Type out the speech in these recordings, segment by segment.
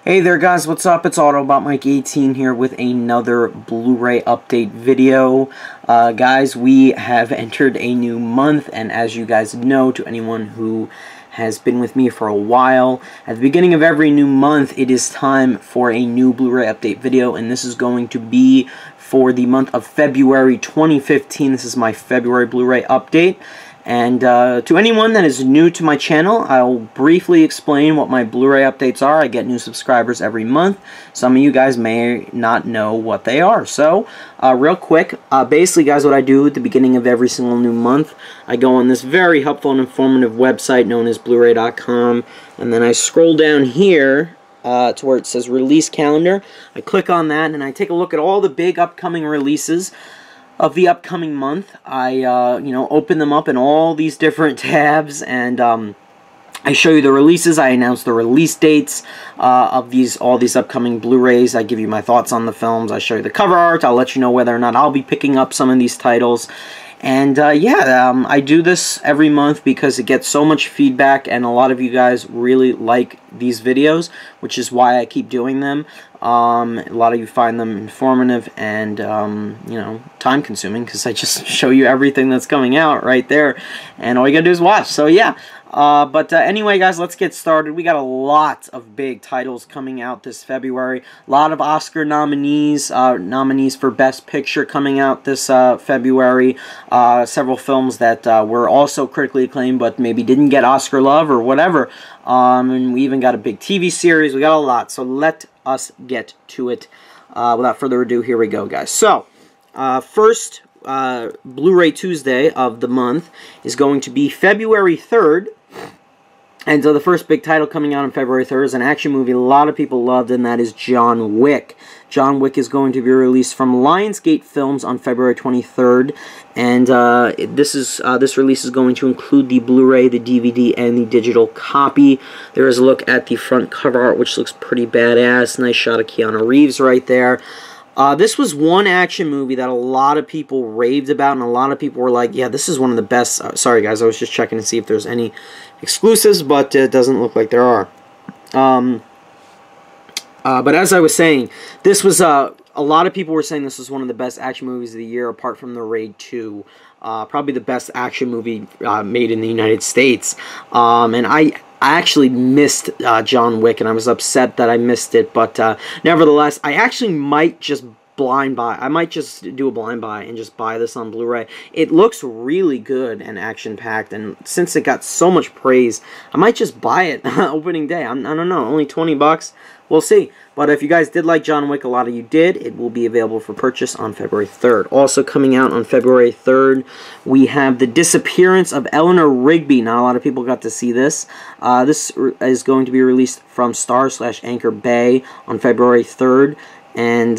Hey there guys, what's up? It's Autobot Mike 18 here with another Blu-ray update video. Guys, we have entered a new month, and as you guys know, to anyone who has been with me for a while, at the beginning of every new month, it is time for a new Blu-ray update video, and this is going to be for the month of February 2015. This is my February Blu-ray update. And to anyone that is new to my channel, I'll briefly explain what my Blu-ray updates are. I get new subscribers every month. Some of you guys may not know what they are. So, real quick, basically, guys, what I do at the beginning of every single new month, I go on this very helpful and informative website known as BluRay.com, and then I scroll down here to where it says Release Calendar. I click on that, and I take a look at all the big upcoming releases of the upcoming month. I open them up in all these different tabs, and I show you the releases. I announce the release dates of all these upcoming Blu-rays. I give you my thoughts on the films. I show you the cover art. I'll let you know whether or not I'll be picking up some of these titles. And I do this every month because it gets so much feedback, and a lot of you guys really like these videos, which is why I keep doing them. A lot of you find them informative and, time-consuming, because I just show you everything that's coming out right there, and all you gotta do is watch. So, yeah. Anyway, guys, let's get started. We got a lot of big titles coming out this February. A lot of Oscar nominees for Best Picture coming out this February. Several films that were also critically acclaimed but maybe didn't get Oscar love or whatever. And we even got a big TV series. We got a lot, so let us get to it. Without further ado, here we go, guys. So, first Blu-ray Tuesday of the month is going to be February 3rd. And so the first big title coming out on February 3rd is an action movie a lot of people loved, and that is John Wick. John Wick is going to be released from Lionsgate Films on February 23rd, and this release is going to include the Blu-ray, the DVD, and the digital copy. There is a look at the front cover art, which looks pretty badass. Nice shot of Keanu Reeves right there. This was one action movie that a lot of people raved about, and a lot of people were like, yeah, this is one of the best. Sorry, guys, I was just checking to see if there's any exclusives, but it doesn't look like there are. But as I was saying, this was, a lot of people were saying this was one of the best action movies of the year, apart from The Raid 2. Probably the best action movie made in the United States. And I actually missed John Wick, and I was upset that I missed it, but nevertheless, I actually might just blind buy. I might just do a blind buy and just buy this on Blu-ray. It looks really good and action-packed, and since it got so much praise, I might just buy it opening day. I don't know, only 20 bucks. We'll see. But if you guys did like John Wick, a lot of you did, it will be available for purchase on February 3rd. Also coming out on February 3rd, we have The Disappearance of Eleanor Rigby. Not a lot of people got to see this. This is going to be released from Star/Anchor Bay on February 3rd. And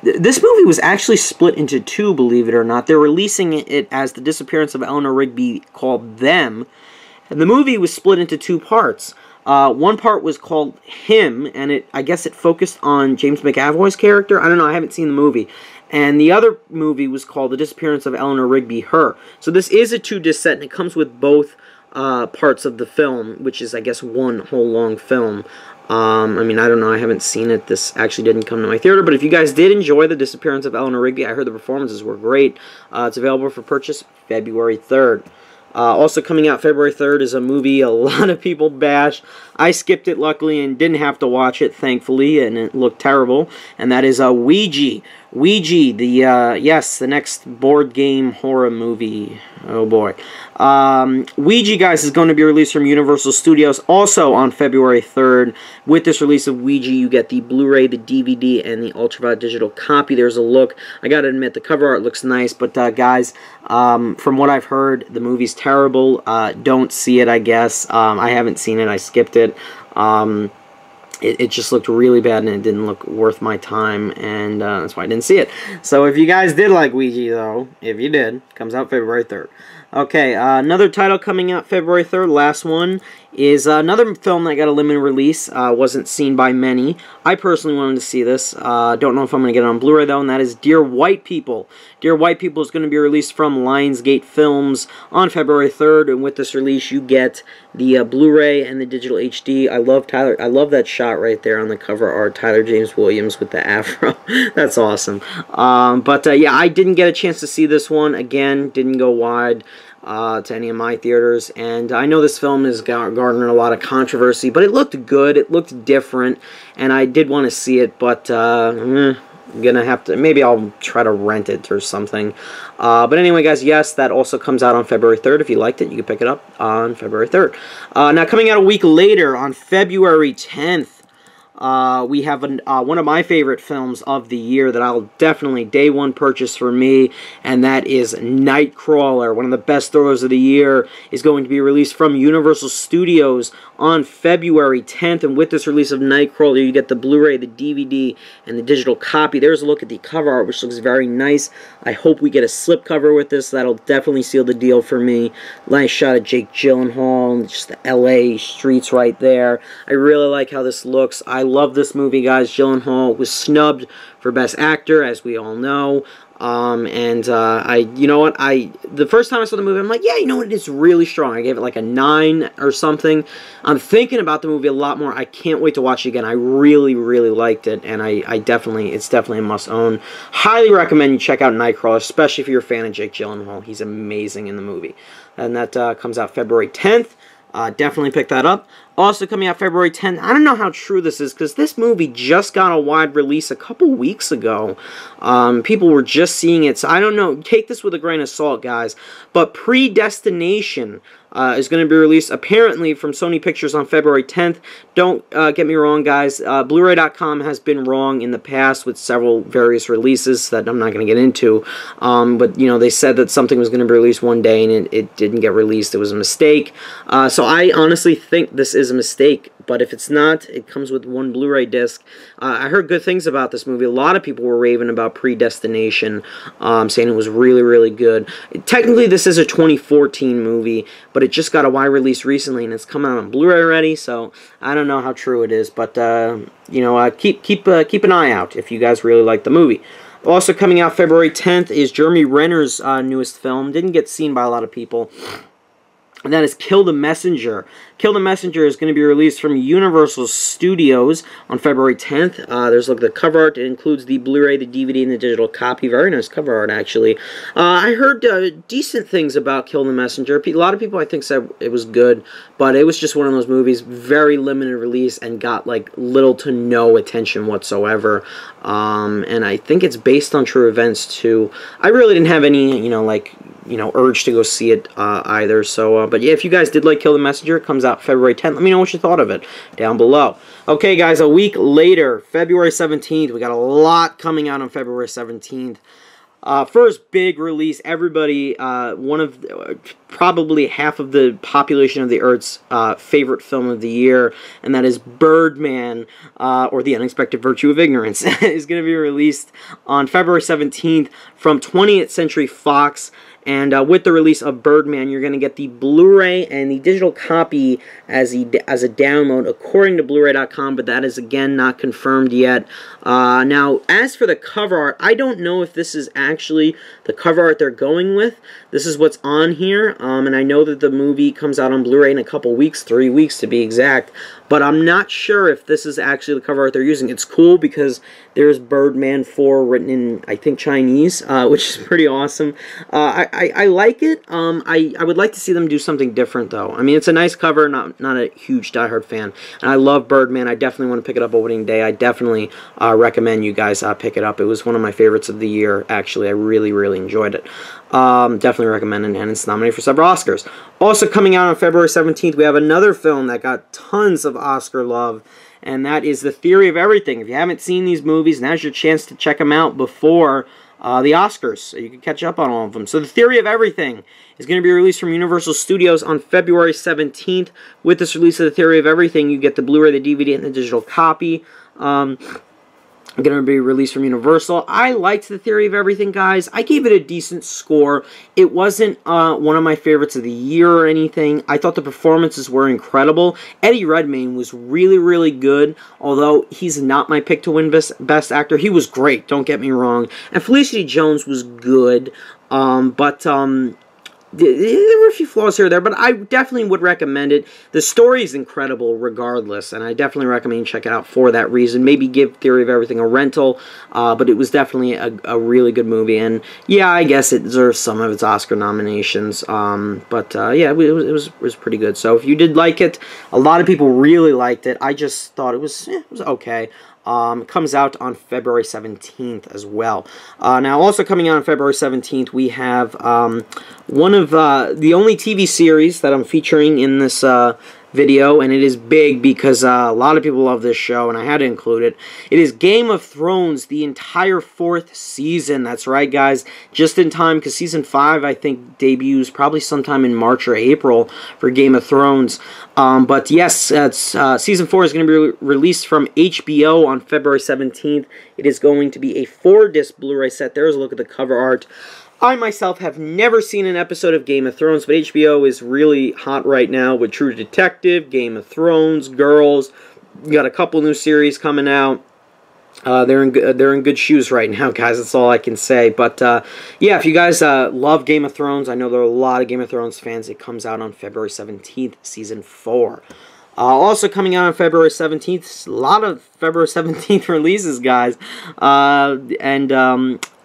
this movie was actually split into two, believe it or not. They're releasing it as The Disappearance of Eleanor Rigby, called Them. And the movie was split into two parts. One part was called Him, and I guess it focused on James McAvoy's character. I don't know, I haven't seen the movie. And the other movie was called The Disappearance of Eleanor Rigby, Her. So this is a two-disc set, and it comes with both parts of the film, which is, I guess, one whole long film. I mean, I don't know, I haven't seen it. This actually didn't come to my theater, but if you guys did enjoy The Disappearance of Eleanor Rigby, I heard the performances were great. It's available for purchase February 3rd. Also coming out February 3rd is a movie a lot of people bashed. I skipped it, luckily, and didn't have to watch it, thankfully, and it looked terrible. And that is Ouija. Ouija, the next board game horror movie. Oh, boy. Ouija, guys, is going to be released from Universal Studios also on February 3rd. With this release of Ouija, you get the Blu-ray, the DVD, and the ultraviolet digital copy. There's a look. I gotta admit, the cover art looks nice, but, guys, from what I've heard, the movie's terrible. Don't see it, I guess. I haven't seen it. I skipped it. It just looked really bad, and it didn't look worth my time, and that's why I didn't see it. So if you guys did like Ouija, though, if you did, comes out February 3rd. Okay, another title coming out February 3rd, last one, is another film that got a limited release. Wasn't seen by many. I personally wanted to see this. Don't know if I'm going to get it on Blu-ray though, and that is Dear White People. Dear White People is going to be released from Lionsgate Films on February 3rd, and with this release you get the Blu-ray and the digital HD. I love that shot right there on the cover art. Tyler James Williams with the afro. That's awesome. Yeah, I didn't get a chance to see this one. Again, didn't go wide to any of my theaters, and I know this film is garnering a lot of controversy, but it looked good, it looked different, and I did want to see it, but I'm gonna have to, maybe I'll try to rent it or something. But anyway, guys, yes, that also comes out on February 3rd. If you liked it, you can pick it up on February 3rd. Now, coming out a week later, on February 10th, we have one of my favorite films of the year that I'll definitely day one purchase for me, and that is Nightcrawler. One of the best thrillers of the year is going to be released from Universal Studios on February 10th, and with this release of Nightcrawler, you get the Blu-ray, the DVD, and the digital copy. There's a look at the cover art, which looks very nice. I hope we get a slipcover with this. That'll definitely seal the deal for me. Nice shot of Jake Gyllenhaal, just the LA streets right there. I really like how this looks. I love this movie, guys. Gyllenhaal was snubbed for Best Actor, as we all know. You know what, the first time I saw the movie, I'm like, yeah, you know what, it's really strong. I gave it like a 9 or something. I'm thinking about the movie a lot more. I can't wait to watch it again. I really, really liked it, and it's definitely a must-own. Highly recommend you check out Nightcrawler, especially if you're a fan of Jake Gyllenhaal. He's amazing in the movie. And that comes out February 10th. Definitely pick that up. Also coming out February 10th, I don't know how true this is, because this movie just got a wide release a couple weeks ago. People were just seeing it, so I don't know. Take this with a grain of salt, guys. But Predestination is going to be released, apparently, from Sony Pictures on February 10th. Don't get me wrong, guys. BluRay.com has been wrong in the past with several various releases that I'm not going to get into. But, you know, they said that something was going to be released one day, and it didn't get released. It was a mistake. So I honestly think this is a mistake. But if it's not, it comes with one Blu-ray disc. I heard good things about this movie. A lot of people were raving about Predestination, saying it was really, really good. Technically, this is a 2014 movie, but it just got a wide release recently, and it's coming out on Blu-ray already, so I don't know how true it is. But, you know, keep an eye out if you guys really like the movie. Also coming out February 10th is Jeremy Renner's newest film. Didn't get seen by a lot of people. And that is Kill the Messenger. Kill the Messenger is going to be released from Universal Studios on February 10th. There's look at the cover art. It includes the Blu-ray, the DVD, and the digital copy. Very nice cover art, actually. I heard decent things about Kill the Messenger. A lot of people, I think, said it was good, but it was just one of those movies, very limited release, and got like little to no attention whatsoever. And I think it's based on true events too. I really didn't have any, urge to go see it either. So, but yeah, if you guys did like Kill the Messenger, it comes out February 10th. Let me know what you thought of it down below. Okay, guys, a week later, February 17th. We got a lot coming out on February 17th. First big release, everybody, probably half of the population of the Earth's favorite film of the year, and that is Birdman, or The Unexpected Virtue of Ignorance, is going to be released on February 17th from 20th Century Fox. And with the release of Birdman, you're going to get the Blu-ray and the digital copy as a download, according to BluRay.com, but that is, again, not confirmed yet. Now, as for the cover art, I don't know if this is actually the cover art they're going with. This is what's on here, and I know that the movie comes out on Blu-ray in a couple weeks, 3 weeks to be exact, but I'm not sure if this is actually the cover art they're using. It's cool because there's Birdman 4 written in, I think, Chinese, which is pretty awesome. I like it. I would like to see them do something different, though. I mean, it's a nice cover, not a huge diehard fan. And I love Birdman. I definitely want to pick it up opening day. I definitely recommend you guys pick it up. It was one of my favorites of the year, actually. I really, really enjoyed it. Definitely recommend it, and it's nominated for several Oscars. Also coming out on February 17th, we have another film that got tons of Oscar love, and that is The Theory of Everything. If you haven't seen these movies, now's your chance to check them out before the Oscars, so you can catch up on all of them. So The Theory of Everything is going to be released from Universal Studios on February 17th. With this release of The Theory of Everything, you get the Blu-ray, the DVD, and the digital copy. going to be released from Universal. I liked The Theory of Everything, guys. I gave it a decent score. It wasn't one of my favorites of the year or anything. I thought the performances were incredible. Eddie Redmayne was really, really good, although he's not my pick to win Best Actor. He was great, don't get me wrong. And Felicity Jones was good, there were a few flaws here or there, but I definitely would recommend it. The story is incredible regardless, and I definitely recommend check it out for that reason. Maybe give Theory of Everything a rental, but it was definitely a really good movie, and yeah, I guess it deserves some of its Oscar nominations, yeah, it was pretty good. So if you did like it, a lot of people really liked it. I just thought it was okay. It comes out on February 17th as well. Now, also coming out on February 17th, we have one of the only TV series that I'm featuring in this video, and it is big because a lot of people love this show, and I had to include it. It is Game of Thrones, the entire 4th season. That's right, guys. Just in time, because Season 5, I think, debuts probably sometime in March or April for Game of Thrones. But yes, Season 4 is going to be released from HBO on February 17th. It is going to be a 4-disc Blu-ray set. There's a look at the cover art. I myself have never seen an episode of Game of Thrones, but HBO is really hot right now with True Detective, Game of Thrones, Girls. You got a couple new series coming out. They're in good shoes right now, guys. That's all I can say. But yeah, if you guys love Game of Thrones, I know there are a lot of Game of Thrones fans. It comes out on February 17th, Season 4. Also coming out on February 17th, a lot of February 17th releases, guys.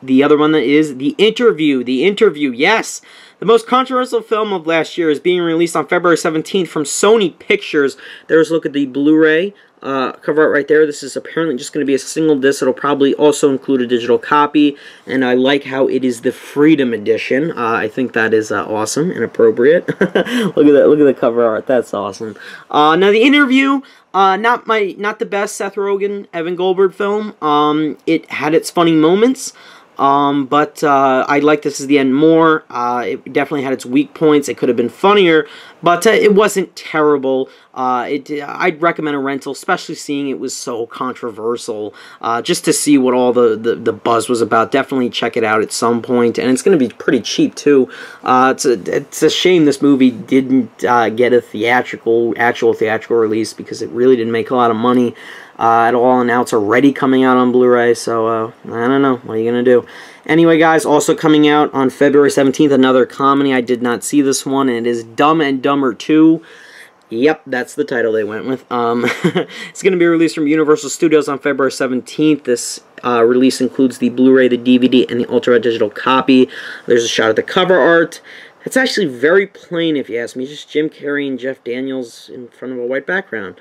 The other one is The Interview. The Interview, yes. The most controversial film of last year is being released on February 17th from Sony Pictures. There's a look at the Blu-ray cover art right there. This is apparently just going to be a single disc. It'll probably also include a digital copy, and I like how it is the Freedom Edition. I think that is awesome and appropriate. Look at that! Look at the cover art. That's awesome. Now The Interview. Not the best Seth Rogen, Evan Goldberg film. It had its funny moments. I like This Is the End more. It definitely had its weak points. It could have been funnier, but it wasn't terrible. I'd recommend a rental, especially seeing it was so controversial, just to see what all the buzz was about. Definitely check it out at some point, and it's going to be pretty cheap, too. It's a shame this movie didn't get a actual theatrical release, because it really didn't make a lot of money at all, and now it's already coming out on Blu-ray, so I don't know, what are you going to do? Anyway, guys, also coming out on February 17th, another comedy. I did not see this one, and it is Dumb and Dumber 2. Yep, that's the title they went with. It's going to be released from Universal Studios on February 17th. This release includes the Blu-ray, the DVD, and the Ultra Digital copy. There's a shot of the cover art. It's actually very plain, if you ask me. Just Jim Carrey and Jeff Daniels in front of a white background.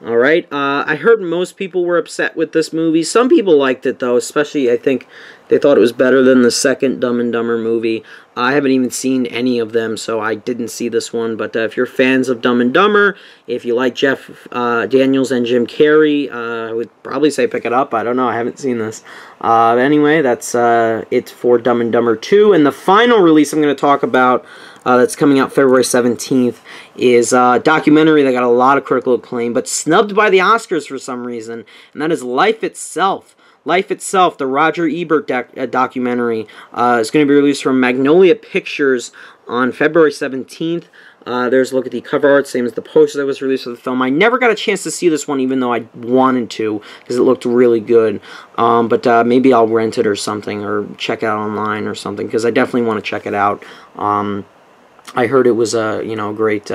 Alright, I heard most people were upset with this movie. Some people liked it, though, especially, I think, they thought it was better than the second Dumb and Dumber movie. I haven't even seen any of them, so I didn't see this one. But if you're fans of Dumb and Dumber, if you like Jeff Daniels and Jim Carrey, I would probably say pick it up. I don't know, I haven't seen this. Anyway, that's it for Dumb and Dumber 2. And the final release I'm going to talk about that's coming out February 17th is a documentary that got a lot of critical acclaim, but snubbed by the Oscars for some reason, and that is Life Itself. Life Itself, the Roger Ebert documentary, is going to be released from Magnolia Pictures on February 17th. There's a look at the cover art, same as the poster that was released for the film. I never got a chance to see this one, even though I wanted to, because it looked really good. Maybe I'll rent it or something, or check it out online or something, because I definitely want to check it out. I heard it was a great,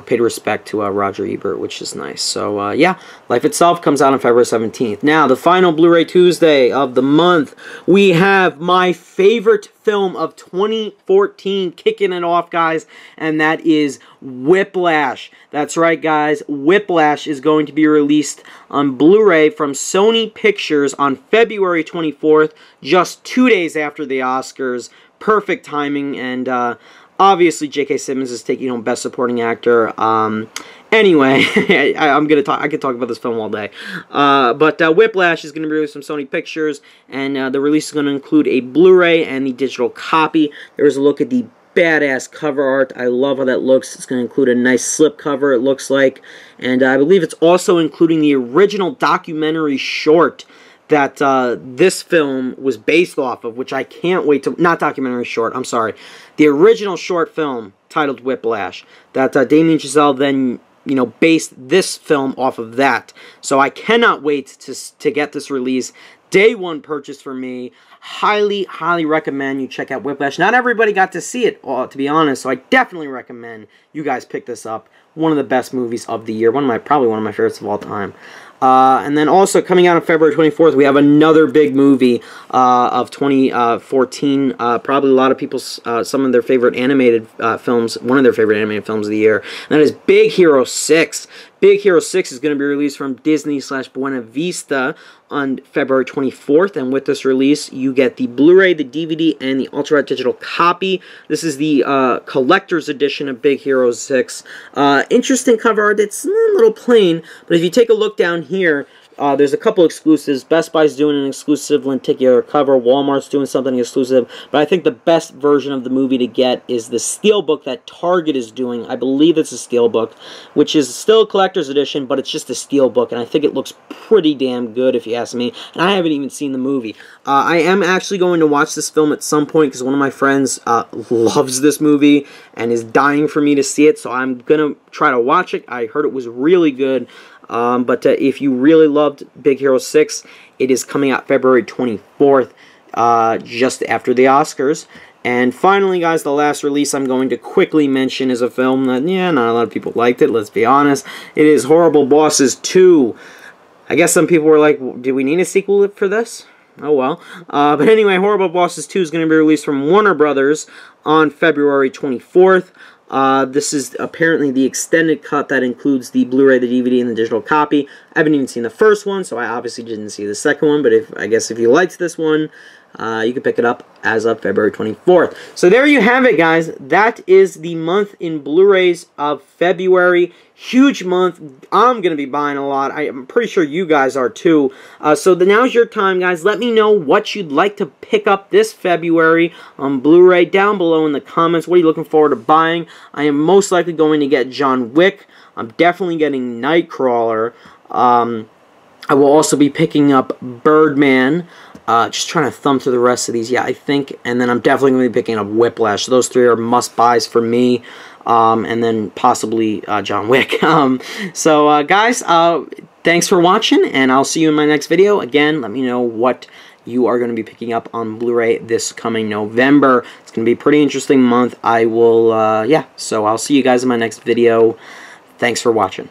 paid respect to Roger Ebert, which is nice. So yeah, Life Itself comes out on February 17th. Now, the final Blu-ray Tuesday of the month, we have my favorite film of 2014 kicking it off, guys, and that is Whiplash. That's right, guys. Whiplash is going to be released on Blu-ray from Sony Pictures on February 24th, just 2 days after the Oscars. Perfect timing, and obviously J.K. Simmons is taking home Best Supporting Actor. Anyway, I could talk about this film all day. Whiplash is going to be released from Sony Pictures, and the release is going to include a Blu-ray and the digital copy. There's a look at the badass cover art. I love how that looks. It's going to include a nice slip cover, it looks like. And I believe it's also including the original documentary short that this film was based off of, which I can't wait to... Not documentary short, I'm sorry. The original short film titled Whiplash. That Damien Chazelle then, you know, based this film off of that. So I cannot wait to get this release. Day one purchase for me. Highly, highly recommend you check out Whiplash. Not everybody got to see it, to be honest, so I definitely recommend you guys pick this up. One of the best movies of the year. Probably one of my favorites of all time. And then also coming out on February 24th, we have another big movie of 2014. Probably a lot of people's, some of their favorite animated films, one of their favorite animated films of the year. And that is Big Hero 6. Big Hero 6 is going to be released from Disney/Buena Vista on February 24th, and with this release, you get the Blu-ray, the DVD, and the ultra digital copy. This is the collector's edition of Big Hero 6. Interesting cover art. It's a little plain, but if you take a look down here, there's a couple exclusives. Best Buy's doing an exclusive lenticular cover. Walmart's doing something exclusive. But I think the best version of the movie to get is the steelbook that Target is doing. I believe it's a steelbook, which is still a collector's edition, but it's just a steelbook. And I think it looks pretty damn good, if you ask me. And I haven't even seen the movie. I am actually going to watch this film at some point because one of my friends loves this movie and is dying for me to see it. So I'm going to try to watch it. I heard it was really good. But if you really loved Big Hero 6, it is coming out February 24th, just after the Oscars. And finally, guys, the last release I'm going to quickly mention is a film that, yeah, not a lot of people liked it, let's be honest. It is Horrible Bosses 2. I guess some people were like, do we need a sequel for this? Oh, well. But anyway, Horrible Bosses 2 is going to be released from Warner Brothers on February 24th. This is apparently the extended cut that includes the Blu-ray, the DVD, and the digital copy. I haven't even seen the first one, so I obviously didn't see the second one, but I guess if you liked this one, you can pick it up as of February 24th. So there you have it, guys. That is the month in Blu-rays of February. Huge month. I'm going to be buying a lot. I'm pretty sure you guys are too. So now's your time, guys. Let me know what you'd like to pick up this February on Blu-ray down below in the comments. What are you looking forward to buying? I am most likely going to get John Wick. I'm definitely getting Nightcrawler. I will also be picking up Birdman. Just trying to thumb through the rest of these. Yeah, I think. And then I'm definitely going to be picking up Whiplash. Those three are must-buys for me. And then possibly John Wick. Guys, thanks for watching, and I'll see you in my next video. Again, let me know what you are going to be picking up on Blu-ray this coming November. It's going to be a pretty interesting month. I will, yeah, so I'll see you guys in my next video. Thanks for watching.